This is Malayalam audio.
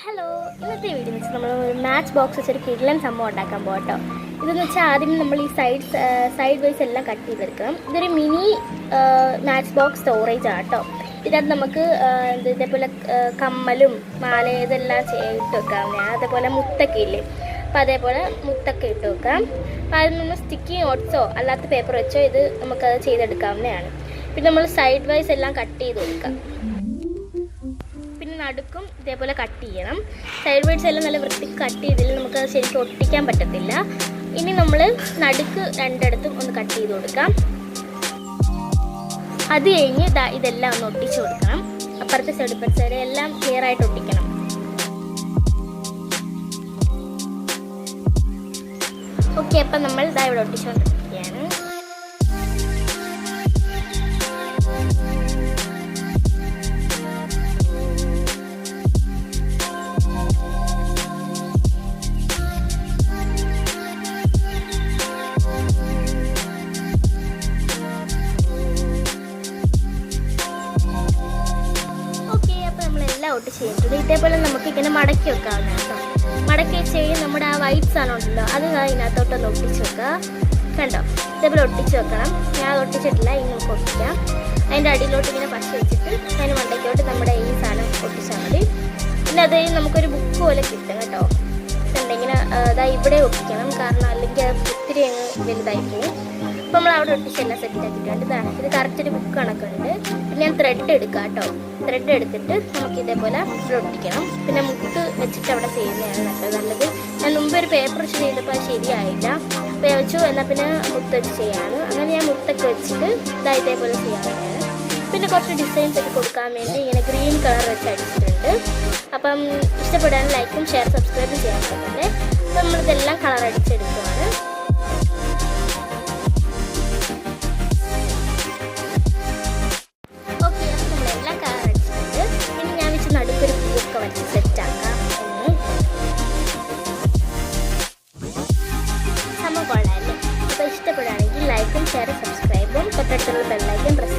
ഹലോ, ഇന്നത്തെ വീഡിയോ വെച്ച് നമ്മൾ ഒരു മാച്ച് ബോക്സ് വെച്ചൊരു കിഡ്ലൻ സംഭവം ഉണ്ടാക്കാൻ പോകട്ടോ. ഇതെന്ന് വെച്ചാൽ ആദ്യം നമ്മൾ ഈ സൈഡ് വൈസ് എല്ലാം കട്ട് ചെയ്തെടുക്കണം. ഇതൊരു മിനി മാച്ച് ബോക്സ് സ്റ്റോറേജ് ആണ് കേട്ടോ. ഇതിനകത്ത് നമുക്ക് ഇതേപോലെ കമ്മലും മാല ഇതെല്ലാം ഇട്ട് വെക്കാവുന്നതാണ്. അതേപോലെ മുത്തൊക്കെ ഇല്ലേ, അപ്പോൾ അതേപോലെ മുത്തൊക്കെ ഇട്ട് വെക്കാം. അപ്പോൾ അതിന് നമ്മൾ സ്റ്റിക്കി നോട്ട്സോ അല്ലാത്ത പേപ്പർ വെച്ചോ ഇത് നമുക്കത് ചെയ്തെടുക്കാവുന്നതാണ്. പിന്നെ നമ്മൾ സൈഡ് വൈസ് എല്ലാം കട്ട് ചെയ്ത് കൊടുക്കാം. നടുക്കും ഇതേപോലെ കട്ട് ചെയ്യണം. സൈഡ് വൈഡ്സ് എല്ലാം നല്ല വൃത്തിക്ക് കട്ട് ചെയ്തില്ല നമുക്ക് ശരിക്കും ഒട്ടിക്കാൻ പറ്റത്തില്ല. ഇനി നമ്മൾ നടുക്ക് രണ്ടിടത്തും ഒന്ന് കട്ട് ചെയ്ത് കൊടുക്കാം. അത് കഴിഞ്ഞ് ഇതെല്ലാം ഒന്ന് ഒട്ടിച്ചു കൊടുക്കണം. അപ്പുറത്തെ സൈഡ് ഇപ്പുറത്തെ സൈഡ് എല്ലാം ക്ലിയർ ആയിട്ട് ഒട്ടിക്കണം. ഓക്കെ, അപ്പം നമ്മൾ ഇവിടെ ഒട്ടിച്ചുകൊണ്ടിരിക്കുകയാണ്. ഒട്ടിച്ച് ചെയ്തിട്ടുണ്ട്. ഇതേപോലെ നമുക്ക് ഇങ്ങനെ മടക്കി വെക്കാവുന്ന കേട്ടോ. മടക്കി വെച്ച് കഴിഞ്ഞാൽ നമ്മുടെ ആ വൈറ്റ് സാധനം ഉണ്ടല്ലോ അത് അതിനകത്തോട്ടൊന്ന് ഒട്ടിച്ച് വെക്കുക. കണ്ടോ, ഇതേപോലെ ഒട്ടിച്ച് വെക്കണം. ഞാൻ അത് ഒട്ടിച്ചിട്ടില്ല, ഇനി നമുക്ക് ഒട്ടിക്കാം. അതിൻ്റെ അടിയിലോട്ട് ഇങ്ങനെ പശ വെച്ചിട്ട് അതിന് മണ്ടയ്ക്കോട്ട് നമ്മുടെ ഈ സാധനം ഒട്ടിച്ചാൽ മതി. പിന്നെ അത് നമുക്കൊരു ബുക്ക് പോലെ കിട്ടും കേട്ടോ. ഇങ്ങനെ ഇവിടെ ഒട്ടിക്കണം, കാരണം അല്ലെങ്കിൽ അത് ഒത്തിരി അങ്ങ് വലുതായി പോകും. അപ്പോൾ നമ്മൾ അവിടെ ഒട്ടിച്ചെല്ലാം സെറ്റ് ആക്കിയിട്ടുണ്ട്. ഇത് കറക്റ്റ് ഒരു ബുക്ക് കണക്കുണ്ട്. പിന്നെ ഞാൻ ത്രെഡ് എടുക്കാം കേട്ടോ. ത്രെഡ് എടുത്തിട്ട് നമുക്ക് ഇതേപോലെ ഇവിടെ ഒട്ടിക്കണം. പിന്നെ മുത്ത് വെച്ചിട്ട് അവിടെ ചെയ്യുന്നതാണ് നല്ലത്. ഞാൻ മുമ്പ് ഒരു പേപ്പർ വെച്ച് ചെയ്തപ്പോൾ അത് ശരിയായില്ല. അപ്പോൾ ഞാൻ വെച്ചു എന്നാൽ പിന്നെ മുത്ത് വെച്ച് ചെയ്യാണ്. അങ്ങനെ ഞാൻ മുത്തൊക്കെ വെച്ചിട്ട് ഇതേപോലെ ചെയ്യാവുന്നതാണ്. പിന്നെ കുറച്ച് ഡിസൈൻസ് ഒക്കെ കൊടുക്കാൻ വേണ്ടി ഇങ്ങനെ ഗ്രീൻ കളർ വെച്ച് അടിച്ചിട്ടുണ്ട്. അപ്പം ഇഷ്ടപ്പെടാൻ ലൈക്കും ഷെയർ സബ്സ്ക്രൈബും ചെയ്യാൻ പറ്റുന്നുണ്ട്. അപ്പം നമ്മളിതെല്ലാം കളർ അടിച്ചെടുക്കുകയാണ്. നടുക്കൊരു പൂവൊക്കെ വച്ച് സെറ്റാക്കാം. സംഭവം കൊള്ളാമല്ലേ? അപ്പോൾ ഇഷ്ടപ്പെടുകയാണെങ്കിൽ ലൈക്കും ഷെയറും സബ്സ്ക്രൈബും തൊട്ടടുത്തുള്ള ബെല്ലൈക്കൻ പ്രസ്